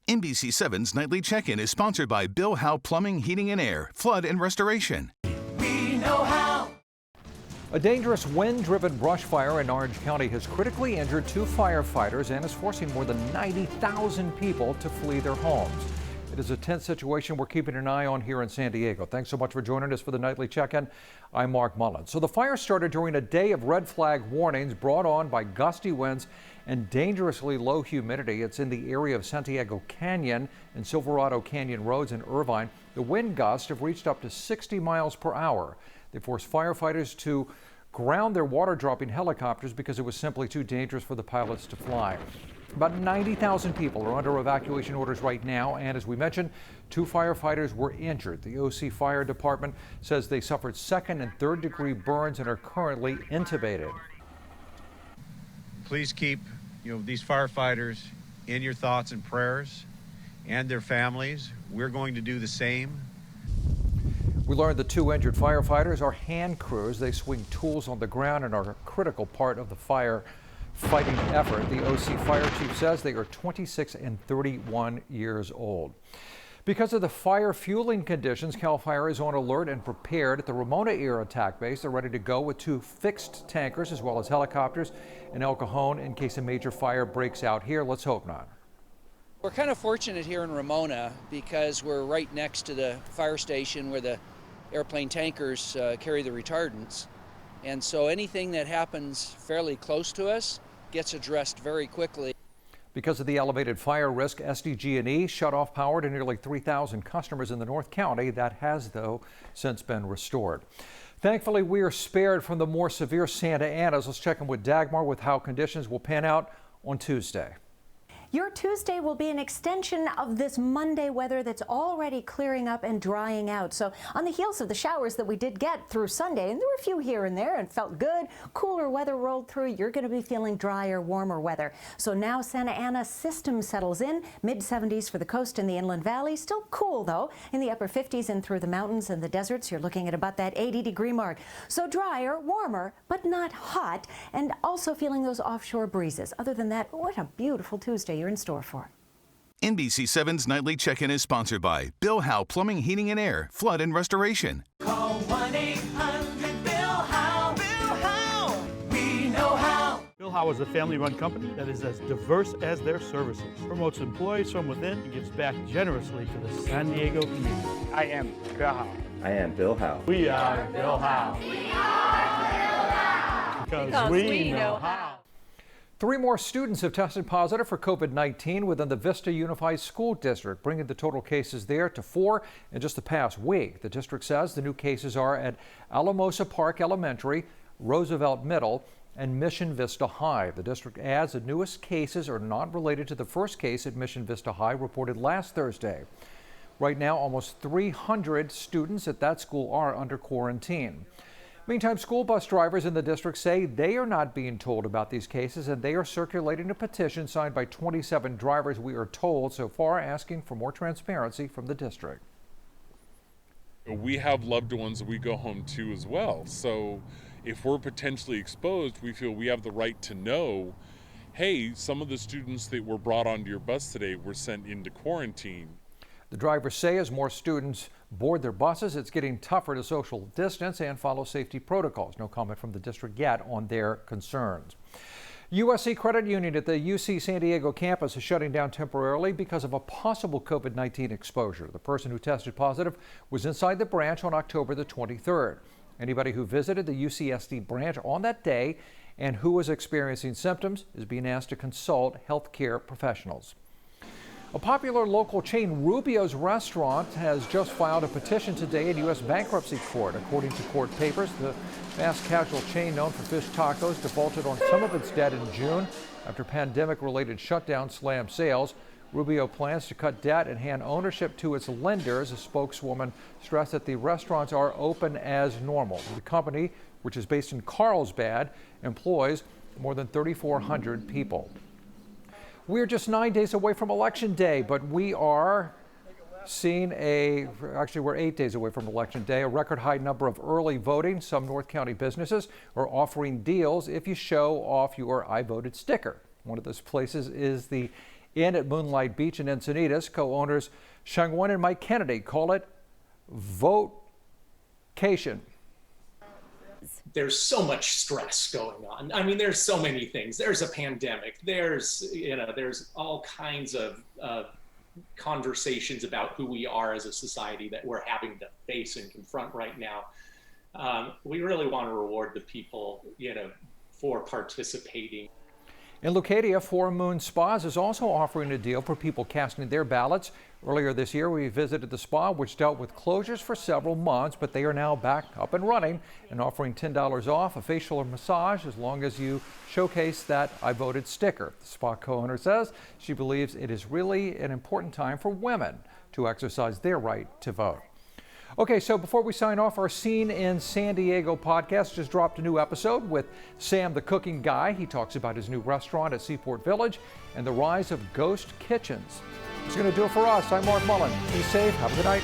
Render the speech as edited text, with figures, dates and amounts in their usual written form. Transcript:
NBC7's Nightly Check-In is sponsored by Bill Howe Plumbing, Heating and Air, Flood and Restoration. We know how. A dangerous wind-driven brush fire in Orange County has critically injured 2 firefighters and is forcing more than 90,000 people to flee their homes. It is a tense situation we're keeping an eye on here in San Diego. Thanks so much for joining us for the Nightly Check-In. I'm Mark Mullen. So the fire started during a day of red flag warnings brought on by gusty winds and dangerously low humidity. It's in the area of Santiago Canyon and Silverado Canyon roads in Irvine. The wind gusts have reached up to 60 miles per hour. They forced firefighters to ground their water-dropping helicopters because it was simply too dangerous for the pilots to fly. About 90,000 people are under evacuation orders right now, and as we mentioned, 2 firefighters were injured. The OC Fire Department says they suffered 2nd and 3rd degree burns and are currently intubated. Please keep these firefighters in your thoughts and prayers, and their families. We're going to do the same. We learned the 2 injured firefighters are hand crews. They swing tools on the ground and are a critical part of the fire fighting effort. The OC fire chief says they are 26 and 31 years old. Because of the fire fueling conditions, CAL FIRE is on alert and prepared at the Ramona Air Attack Base. They're ready to go with 2 fixed tankers as well as helicopters in El Cajon in case a major fire breaks out here. Let's hope not. We're kind of fortunate here in Ramona because we're right next to the fire station where the airplane tankers carry the retardants. And so anything that happens fairly close to us gets addressed very quickly. Because of the elevated fire risk, SDG&E shut off power to nearly 3,000 customers in the North County. That has, though, since been restored. Thankfully, we are spared from the more severe Santa Anas. Let's check in with Dagmar with how conditions will pan out on Tuesday. Your Tuesday will be an extension of this Monday weather that's already clearing up and drying out. So on the heels of the showers that we did get through Sunday, and there were a few here and there and felt good, cooler weather rolled through, you're going to be feeling drier, warmer weather. So now Santa Ana system settles in, mid-70s for the coast and the Inland Valley. Still cool, though, in the upper 50s and through the mountains and the deserts. You're looking at about that 80-degree mark. So drier, warmer, but not hot, and also feeling those offshore breezes. Other than that, what a beautiful Tuesday you're in store for. NBC7's Nightly Check-In is sponsored by Bill Howe Plumbing, Heating and Air, Flood and Restoration. Call 1-800-BILL-HOWE. Bill Howe. We know how. Bill Howe is a family-run company that is as diverse as their services, promotes employees from within, and gives back generously to the San Diego community. I am Bill Howe. I am Bill Howe. We are Bill Howe. We are Bill Howe. Because we know how. 3 more students have tested positive for COVID-19 within the Vista Unified School District, bringing the total cases there to 4 in just the past week. The district says the new cases are at Alamosa Park Elementary, Roosevelt Middle, and Mission Vista High. The district adds the newest cases are not related to the first case at Mission Vista High reported last Thursday. Right now, almost 300 students at that school are under quarantine. Meantime, school bus drivers in the district say they are not being told about these cases, and they are circulating a petition signed by 27 drivers, we are told, so far, asking for more transparency from the district. We have loved ones that we go home to as well. So if we're potentially exposed, we feel we have the right to know, hey, some of the students that were brought onto your bus today were sent into quarantine. The drivers say as more students board their buses, it's getting tougher to social distance and follow safety protocols. No comment from the district yet on their concerns. USC Credit Union at the UC San Diego campus is shutting down temporarily because of a possible COVID-19 exposure. The person who tested positive was inside the branch on October the 23rd. Anybody who visited the UCSD branch on that day and who was experiencing symptoms is being asked to consult healthcare professionals. A popular local chain, Rubio's restaurant, has just filed a petition today in U.S. bankruptcy court. According to court papers, the fast casual chain known for fish tacos defaulted on some of its debt in June after pandemic-related shutdown slammed sales. Rubio plans to cut debt and hand ownership to its lenders. A spokeswoman stressed that the restaurants are open as normal. The company, which is based in Carlsbad, employs more than 3,400 people. We're just 9 days away from Election Day, but we are seeing we're 8 days away from Election Day, a record high number of early voting. Some North County businesses are offering deals if you show off your I voted sticker. One of those places is the Inn at Moonlight Beach in Encinitas. Co-owners Shangwon and Mike Kennedy call it vocation. There's so much stress going on. I mean, there's so many things. There's a pandemic. There's all kinds of conversations about who we are as a society that we're having to face and confront right now. We really want to reward the people, for participating. In Leucadia, Four Moon Spas is also offering a deal for people casting their ballots. Earlier this year, we visited the spa, which dealt with closures for several months, but they are now back up and running and offering $10 off a facial or massage as long as you showcase that I voted sticker. The spa co-owner says she believes it is really an important time for women to exercise their right to vote. Okay, so before we sign off, our Scene in San Diego podcast just dropped a new episode with Sam the Cooking Guy. He talks about his new restaurant at Seaport Village and the rise of ghost kitchens. That's going to do it for us. I'm Mark Mullen. Be safe. Have a good night.